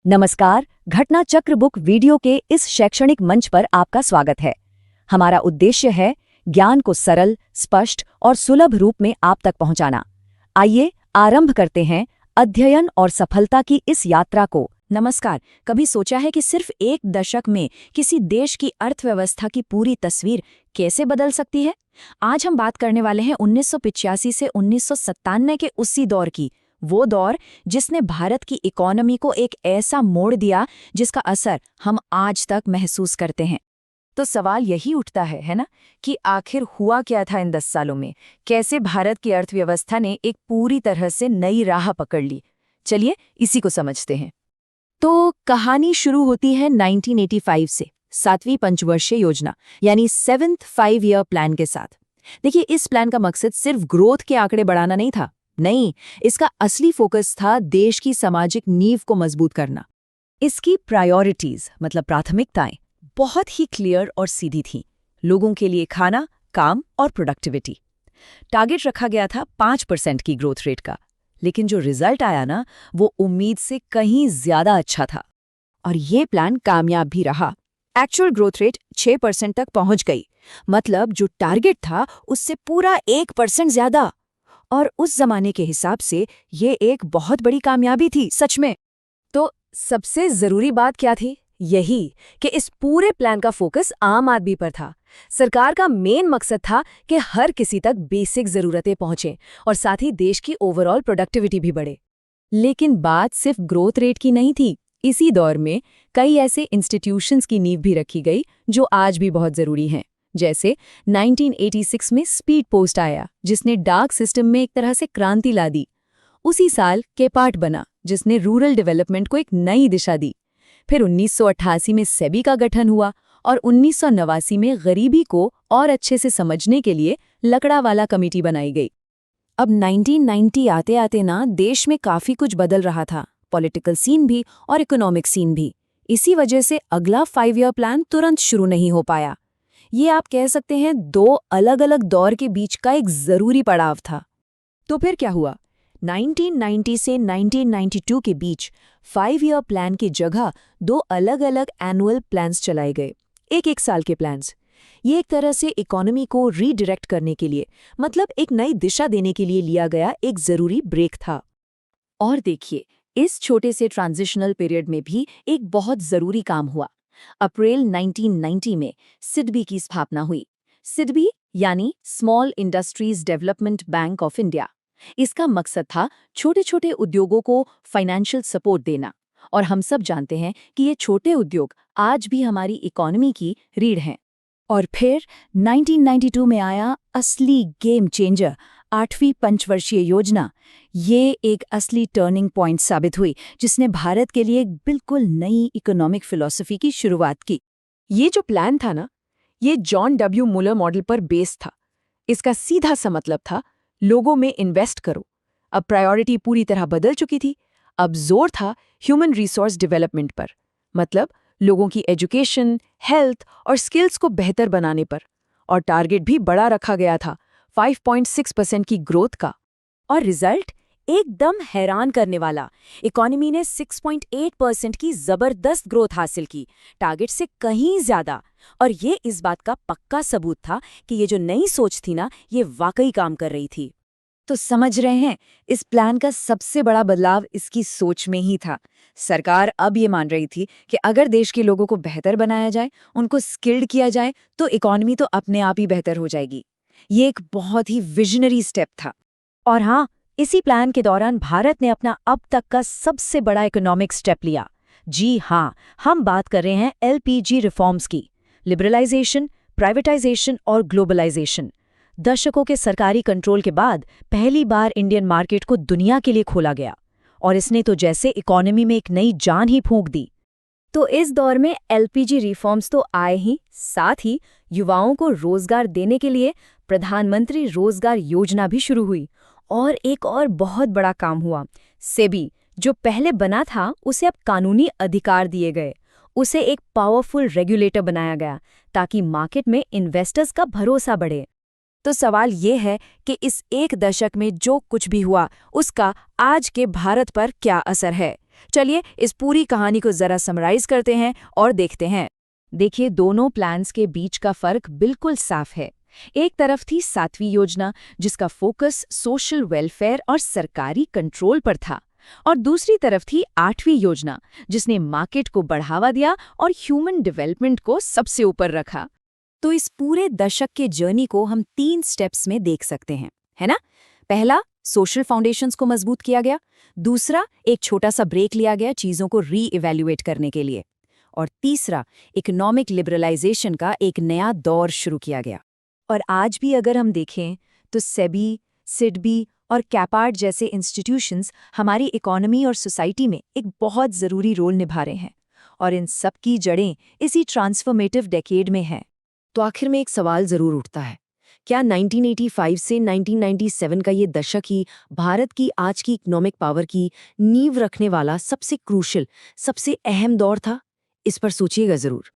नमस्कार, घटना चक्र बुक वीडियो के इस शैक्षणिक मंच पर आपका स्वागत है। हमारा उद्देश्य है ज्ञान को सरल, स्पष्ट और सुलभ रूप में आप तक पहुंचाना। आइए आरंभ करते हैं अध्ययन और सफलता की इस यात्रा को। नमस्कार। कभी सोचा है कि सिर्फ एक दशक में किसी देश की अर्थव्यवस्था की पूरी तस्वीर कैसे बदल सकती है? आज हम बात करने वाले हैं 1985 से 1997 के उसी दौर की। वो दौर जिसने भारत की इकोनॉमी को एक ऐसा मोड़ दिया जिसका असर हम आज तक महसूस करते हैं। तो सवाल यही उठता है ना, कि आखिर हुआ क्या था इन 10 सालों में? कैसे भारत की अर्थव्यवस्था ने एक पूरी तरह से नई राह पकड़ ली? चलिए इसी को समझते हैं। तो कहानी शुरू होती है 1985 से, 7वीं पंचवर्षीय योजना यानी 7th 5-year प्लान के साथ। देखिए, इस प्लान का मकसद सिर्फ ग्रोथ के आंकड़े बढ़ाना नहीं था। नहीं, इसका असली फोकस था देश की सामाजिक नींव को मजबूत करना। इसकी प्रायोरिटीज मतलब प्राथमिकताएं बहुत ही क्लियर और सीधी थीं। लोगों के लिए खाना, काम और प्रोडक्टिविटी। टारगेट रखा गया था 5% की ग्रोथ रेट का, लेकिन जो रिजल्ट आया ना, वो उम्मीद से कहीं ज्यादा अच्छा था। और ये प्लान कामयाब भी रहा। एक्चुअल ग्रोथ रेट 6% तक पहुंच गई, मतलब जो टारगेट था उससे पूरा 1% ज्यादा। और उस जमाने के हिसाब से ये एक बहुत बड़ी कामयाबी थी, सच में। तो सबसे जरूरी बात क्या थी? यही कि इस पूरे प्लान का फोकस आम आदमी पर था। सरकार का मेन मकसद था कि हर किसी तक बेसिक जरूरतें पहुंचें और साथ ही देश की ओवरऑल प्रोडक्टिविटी भी बढ़े। लेकिन बात सिर्फ ग्रोथ रेट की नहीं थी। इसी दौर में कई ऐसे इंस्टीट्यूशंस की नींव भी रखी गई जो आज भी बहुत जरूरी हैं। जैसे 1986 में स्पीड पोस्ट आया, जिसने डाक सिस्टम में एक तरह से क्रांति ला दी। उसी साल केपाट बना, जिसने रूरल डेवलपमेंट को एक नई दिशा दी। फिर 1988 में सेबी का गठन हुआ और 1989 में गरीबी को और अच्छे से समझने के लिए लकड़ावाला कमेटी बनाई गई। अब 1990 आते आते ना देश में काफी कुछ बदल रहा था, पॉलिटिकल सीन भी और इकोनॉमिक सीन भी। इसी वजह से अगला 5-year प्लान तुरंत शुरू नहीं हो पाया। ये आप कह सकते हैं 2 अलग-अलग दौर के बीच का एक जरूरी पड़ाव था। तो फिर क्या हुआ? 1990 से 1992 के बीच 5-year प्लान की जगह 2 अलग-अलग एनुअल प्लान्स चलाए गए, एक साल के प्लान्स। ये एक तरह से इकोनॉमी को रीडायरेक्ट करने के लिए, मतलब एक नई दिशा देने के लिए लिया गया एक जरूरी ब्रेक था। और देखिए, इस छोटे से ट्रांजिशनल पीरियड में भी एक बहुत जरूरी काम हुआ। अप्रैल 1990 में सिडबी की स्थापना हुई। सिडबी यानी small industries development bank of India. इसका मकसद था छोटे छोटे उद्योगों को फाइनेंशियल सपोर्ट देना। और हम सब जानते हैं कि ये छोटे उद्योग आज भी हमारी इकोनॉमी की रीढ़ हैं। और फिर 1992 में आया असली गेम चेंजर, 8वीं पंचवर्षीय योजना। ये एक असली टर्निंग पॉइंट साबित हुई, जिसने भारत के लिए एक बिल्कुल नई इकोनॉमिक फिलॉसफी की शुरुआत की। ये जो प्लान था ना, ये जॉन डब्ल्यू मुलर मॉडल पर बेस्ड था। इसका सीधा सा मतलब था, लोगों में इन्वेस्ट करो। अब प्रायोरिटी पूरी तरह बदल चुकी थी। अब जोर था ह्यूमन रिसोर्स डेवलपमेंट पर, मतलब लोगों की एजुकेशन, हेल्थ और स्किल्स को बेहतर बनाने पर। और टारगेट भी बड़ा रखा गया था, 5.6% की ग्रोथ का। और रिजल्ट एकदम हैरान करने वाला। इकोनॉमी ने 6.8% की जबरदस्त ग्रोथ हासिल की, टारगेट से कहीं ज्यादा। और ये इस बात का पक्का सबूत था कि ये जो नई सोच थी ना, ये वाकई काम कर रही थी। तो समझ रहे हैं, इस प्लान का सबसे बड़ा बदलाव इसकी सोच में ही था। सरकार अब ये मान रही थी कि अगर देश के लोगों को बेहतर बनाया जाए, उनको स्किल्ड किया जाए, तो इकोनॉमी तो अपने आप ही बेहतर हो जाएगी। ये एक बहुत ही विजनरी स्टेप था। और हाँ, इसी प्लान के दौरान भारत ने अपना अब तक का सबसे बड़ा इकोनॉमिक स्टेप लिया। जी हाँ, हम बात कर रहे हैं एलपीजी रिफॉर्म्स की। लिबरलाइजेशन, प्राइवेटाइजेशन और ग्लोबलाइजेशन। दशकों के सरकारी कंट्रोल के बाद पहली बार इंडियन मार्केट को दुनिया के लिए खोला गया, और इसने तो जैसे इकोनॉमी में एक नई जान ही फूंक दी। तो इस दौर में एलपीजी रिफॉर्म्स तो आए ही, साथ ही युवाओं को रोजगार देने के लिए प्रधानमंत्री रोजगार योजना भी शुरू हुई। और एक और बहुत बड़ा काम हुआ, सेबी जो पहले बना था उसे अब कानूनी अधिकार दिए गए। उसे एक पावरफुल रेगुलेटर बनाया गया ताकि मार्केट में इन्वेस्टर्स का भरोसा बढ़े। तो सवाल ये है कि इस एक दशक में जो कुछ भी हुआ, उसका आज के भारत पर क्या असर है? चलिए इस पूरी कहानी को जरा समराइज करते हैं और देखते हैं। देखिए, दोनों प्लान्स के बीच का फर्क बिल्कुल साफ है। एक तरफ थी 7वीं योजना, जिसका फोकस सोशल वेलफेयर और सरकारी कंट्रोल पर था, और दूसरी तरफ थी 8वीं योजना, जिसने मार्केट को बढ़ावा दिया और ह्यूमन डेवलपमेंट को सबसे ऊपर रखा। तो इस पूरे दशक के जर्नी को हम 3 स्टेप्स में देख सकते हैं, है ना? पहला, सोशल फाउंडेशंस को मजबूत किया गया। दूसरा, एक छोटा सा ब्रेक लिया गया चीजों को री-इवैल्यूएट करने के लिए। और तीसरा, इकोनॉमिक लिबरलाइजेशन का एक नया दौर शुरू किया गया। और आज भी अगर हम देखें तो सेबी, सिडबी और कैपार्ड जैसे इंस्टीट्यूशंस हमारी इकोनॉमी और सोसाइटी में एक बहुत ज़रूरी रोल निभा रहे हैं, और इन सब की जड़ें इसी ट्रांसफॉर्मेटिव डेकेड में हैं। तो आखिर में एक सवाल जरूर उठता है, क्या 1985 से 1997 का ये दशक ही भारत की आज की इकोनॉमिक पावर की नींव रखने वाला सबसे क्रूशल, सबसे अहम दौर था? इस पर सोचिएगा जरूर।